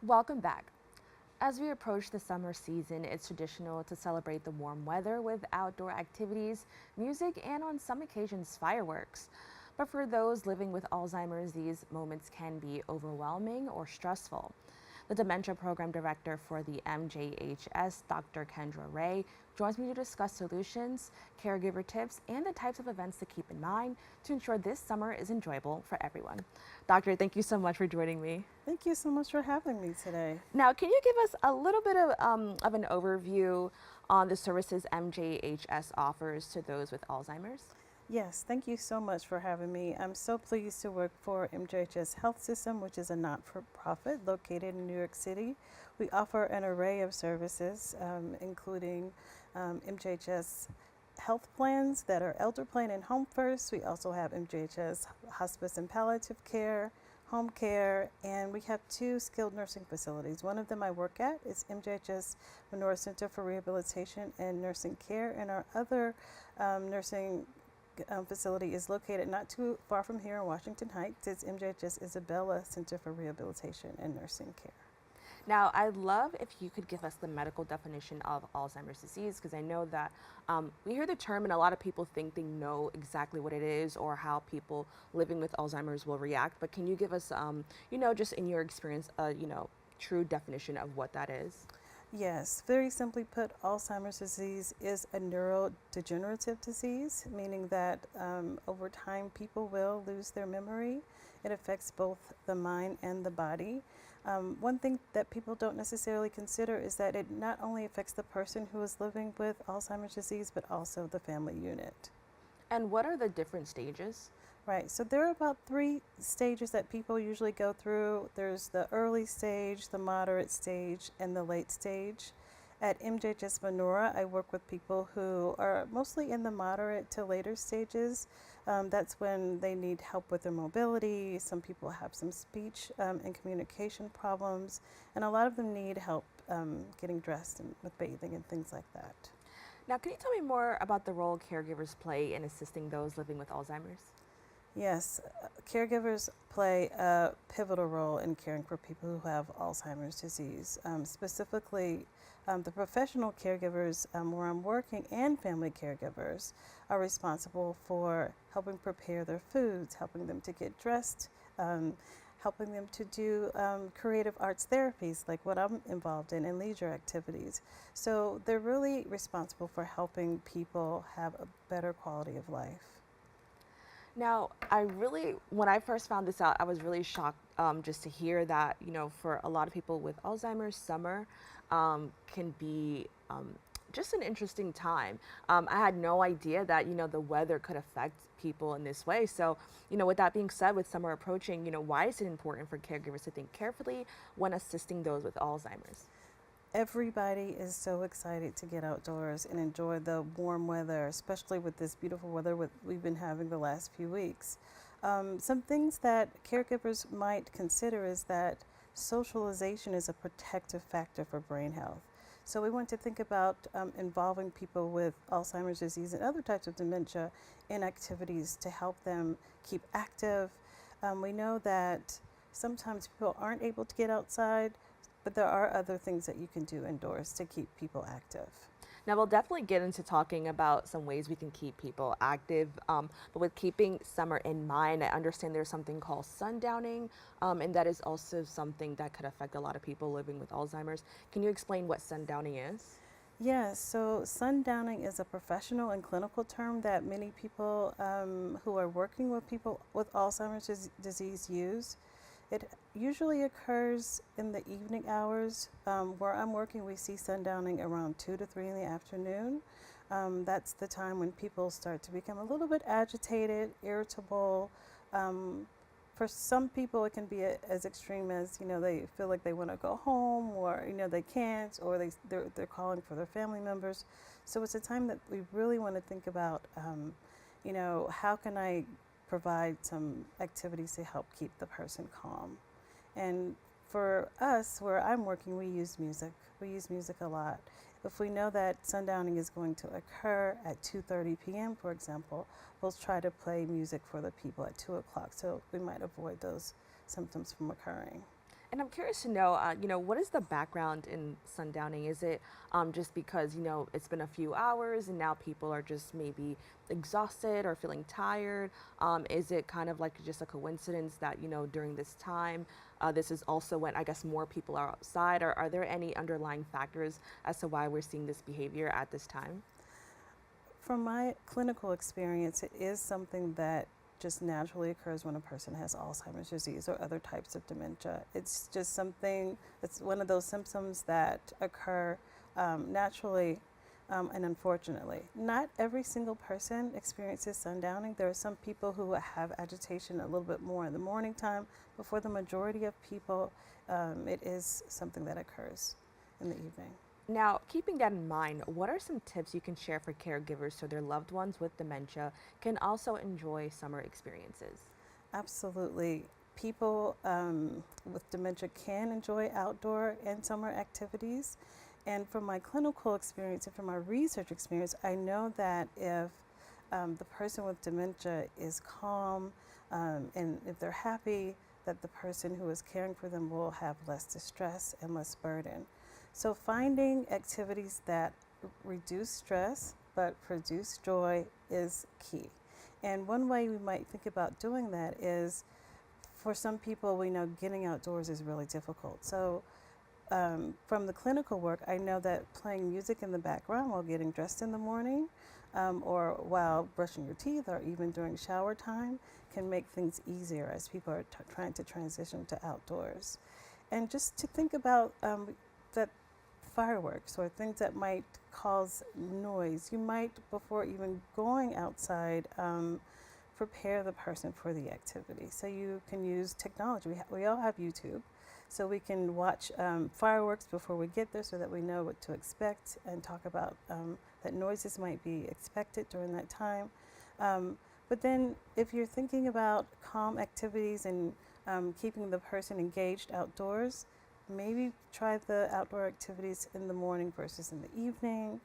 Welcome back. As we approach the summer season, it's traditional to celebrate the warm weather with outdoor activities, music, and on some occasions, fireworks. But for those living with Alzheimer's, these moments can be overwhelming or stressful. The Dementia Program Director for the MJHS, Dr. Kendra Ray, joins me to discuss solutions, caregiver tips, and the types of events to keep in mind to ensure this summer is enjoyable for everyone. Doctor, thank you so much for joining me. Thank you so much for having me today. Now, can you give us a little bit of an overview on the services MJHS offers to those with Alzheimer's? Yes, thank you so much for having me. I'm so pleased to work for MJHS Health System, which is a not-for-profit located in New York City. We offer an array of services, including MJHS health plans that are elder plan and home first. We also have MJHS hospice and palliative care, home care, and we have two skilled nursing facilities. One of them I work at is MJHS Menorah Center for Rehabilitation and Nursing Care, and our other nursing facility is located not too far from here in Washington Heights. It's MJHS Isabella Center for Rehabilitation and Nursing Care. Now, I'd love if you could give us the medical definition of Alzheimer's disease, because I know that we hear the term and a lot of people think they know exactly what it is or how people living with Alzheimer's will react. But can you give us, just in your experience, true definition of what that is? Yes, very simply put, Alzheimer's disease is a neurodegenerative disease, meaning that over time people will lose their memory. It affects both the mind and the body. One thing that people don't necessarily consider is that it not only affects the person who is living with Alzheimer's disease, but also the family unit. And what are the different stages? Right, so there are about 3 stages that people usually go through. There's the early stage, the moderate stage, and the late stage. At MJHS Menorah, I work with people who are mostly in the moderate to later stages. That's when they need help with their mobility. Some people have some speech and communication problems, and a lot of them need help getting dressed and with bathing and things like that. Now, can you tell me more about the role caregivers play in assisting those living with Alzheimer's? Yes, caregivers play a pivotal role in caring for people who have Alzheimer's disease. Specifically, the professional caregivers where I'm working and family caregivers are responsible for helping prepare their foods, helping them to get dressed, helping them to do creative arts therapies like what I'm involved in and leisure activities. So they're really responsible for helping people have a better quality of life. Now, when I first found this out, I was really shocked just to hear that, for a lot of people with Alzheimer's, summer can be just an interesting time. I had no idea that, the weather could affect people in this way. So, with that being said, with summer approaching, why is it important for caregivers to think carefully when assisting those with Alzheimer's? Everybody is so excited to get outdoors and enjoy the warm weather, especially with this beautiful weather we've been having the last few weeks. Some things that caregivers might consider is that socialization is a protective factor for brain health. So we want to think about involving people with Alzheimer's disease and other types of dementia in activities to help them keep active. We know that sometimes people aren't able to get outside, but there are other things that you can do indoors to keep people active. Now, we'll definitely get into talking about some ways we can keep people active, but with keeping summer in mind, I understand there's something called sundowning, and that is also something that could affect a lot of people living with Alzheimer's. Can you explain what sundowning is? Yes, so sundowning is a professional and clinical term that many people who are working with people with Alzheimer's disease use. It usually occurs in the evening hours. Where I'm working, we see sundowning around 2 to 3 in the afternoon. That's the time when people start to become a little bit agitated, irritable. For some people, it can be as extreme as, they feel like they want to go home, or, they can't, or they're calling for their family members. So it's a time that we really want to think about, how can I provide some activities to help keep the person calm. And for us, where I'm working, we use music. We use music a lot. If we know that sundowning is going to occur at 2:30 p.m., for example, we'll try to play music for the people at 2 o'clock, so we might avoid those symptoms from occurring. And I'm curious to know, what is the background in sundowning? Is it just because, it's been a few hours and now people are just maybe exhausted or feeling tired? Is it kind of like just a coincidence that, during this time, this is also when I guess more people are outside? Or are there any underlying factors as to why we're seeing this behavior at this time? From my clinical experience, it is something that just naturally occurs when a person has Alzheimer's disease or other types of dementia. It's just something, it's one of those symptoms that occur naturally and unfortunately. Not every single person experiences sundowning. There are some people who have agitation a little bit more in the morning time, but for the majority of people, it is something that occurs in the evening. Now, keeping that in mind, what are some tips you can share for caregivers so their loved ones with dementia can also enjoy summer experiences? Absolutely. People with dementia can enjoy outdoor and summer activities. And from my clinical experience and from my research experience, I know that if the person with dementia is calm and if they're happy, that the person who is caring for them will have less distress and less burden. So finding activities that reduce stress but produce joy is key. And one way we might think about doing that is, for some people, we know getting outdoors is really difficult. So from the clinical work, I know that playing music in the background while getting dressed in the morning or while brushing your teeth or even during shower time can make things easier as people are trying to transition to outdoors. And just to think about that fireworks or things that might cause noise, you might, before even going outside, prepare the person for the activity. So you can use technology. We all have YouTube, so we can watch fireworks before we get there so that we know what to expect and talk about that noises might be expected during that time. But then if you're thinking about calm activities and keeping the person engaged outdoors, maybe try the outdoor activities in the morning versus in the evening.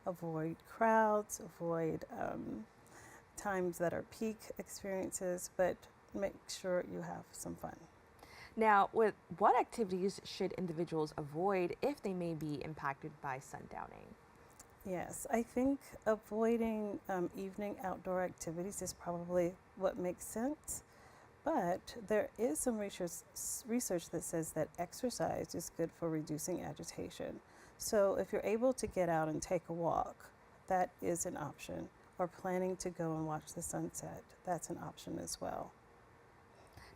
Avoid crowds, avoid times that are peak experiences, but make sure you have some fun. Now, with what activities should individuals avoid if they may be impacted by sundowning? Yes, I think avoiding evening outdoor activities is probably what makes sense. But there is some research that says that exercise is good for reducing agitation. So if you're able to get out and take a walk, that is an option. Or planning to go and watch the sunset, that's an option as well.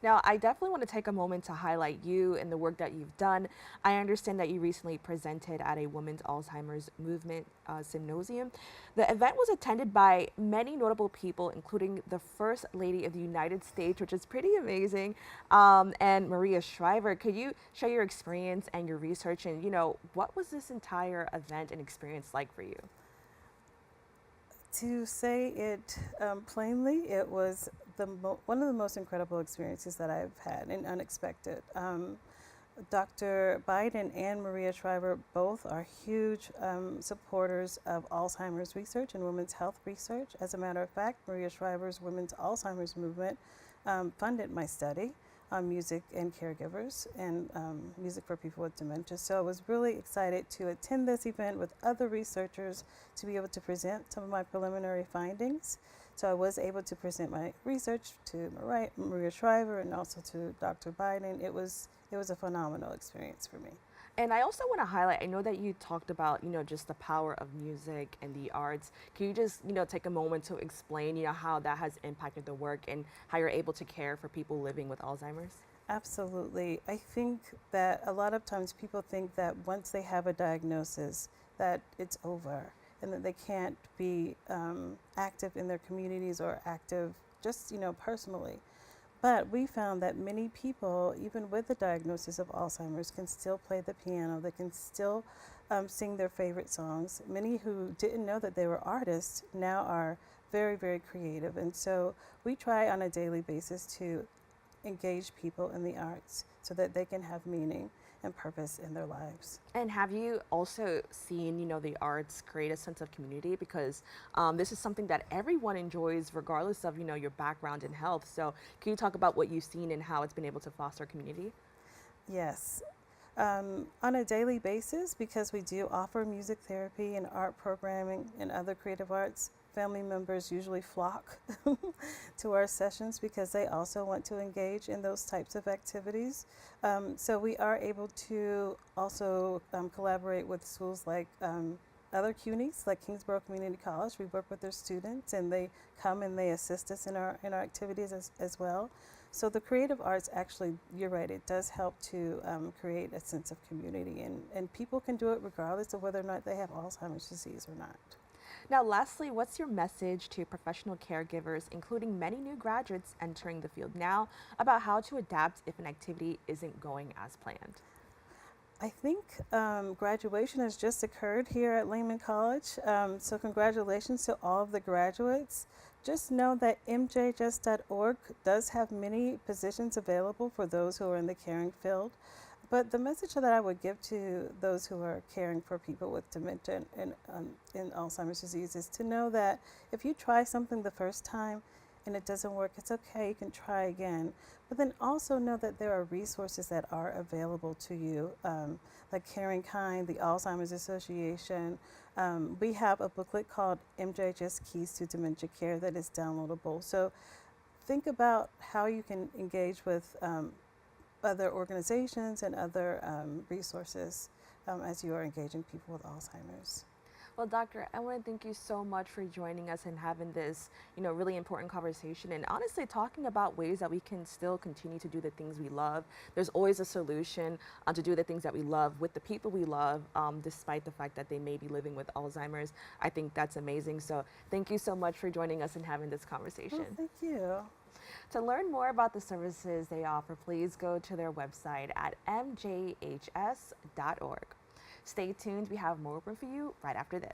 Now, I definitely want to take a moment to highlight you and the work that you've done. I understand that you recently presented at a Women's Alzheimer's Movement symposium. The event was attended by many notable people, including the First Lady of the United States, which is pretty amazing, and Maria Shriver. Could you share your experience and your research, and what was this entire event and experience like for you? To say it plainly, it was one of the most incredible experiences that I've had and unexpected. Dr. Biden and Maria Shriver both are huge supporters of Alzheimer's research and women's health research. As a matter of fact, Maria Shriver's Women's Alzheimer's Movement funded my study on music and caregivers and music for people with dementia. So I was really excited to attend this event with other researchers to be able to present some of my preliminary findings. So I was able to present my research to Maria Shriver and also to Dr. Biden. It was a phenomenal experience for me. And I also want to highlight, I know that you talked about, just the power of music and the arts. Can you just, take a moment to explain, how that has impacted the work and how you're able to care for people living with Alzheimer's? Absolutely. I think that a lot of times people think that once they have a diagnosis, that it's over and that they can't be active in their communities or active just, personally. But we found that many people, even with the diagnosis of Alzheimer's, can still play the piano. They can still sing their favorite songs. Many who didn't know that they were artists now are very, very creative. And so we try on a daily basis to engage people in the arts so that they can have meaning and purpose in their lives. And have you also seen, the arts create a sense of community? Because this is something that everyone enjoys regardless of, your background in health. So can you talk about what you've seen and how it's been able to foster community? Yes. On a daily basis, because we do offer music therapy and art programming and other creative arts, family members usually flock to our sessions because they also want to engage in those types of activities. So we are able to also collaborate with schools like other CUNYs, like Kingsborough Community College. We work with their students, and they come and they assist us in our activities as well. So the creative arts, actually, you're right, it does help to create a sense of community, and people can do it regardless of whether or not they have Alzheimer's disease or not. Now, lastly, what's your message to professional caregivers, including many new graduates entering the field now, about how to adapt if an activity isn't going as planned? I think graduation has just occurred here at Lehman College, so congratulations to all of the graduates. Just know that MJHS.org does have many positions available for those who are in the caring field. But the message that I would give to those who are caring for people with dementia and Alzheimer's disease is to know that if you try something the first time and it doesn't work, it's okay, you can try again. But then also know that there are resources that are available to you, like Caring Kind, the Alzheimer's Association. We have a booklet called MJHS Keys to Dementia Care that is downloadable. So think about how you can engage with other organizations and other resources as you are engaging people with Alzheimer's. Well, Doctor, I want to thank you so much for joining us and having this, really important conversation, and honestly talking about ways that we can still continue to do the things we love. There's always a solution to do the things that we love with the people we love, despite the fact that they may be living with Alzheimer's. I think that's amazing. So thank you so much for joining us and having this conversation. Well, thank you. To learn more about the services they offer, please go to their website at mjhs.org. Stay tuned. We have more for you right after this.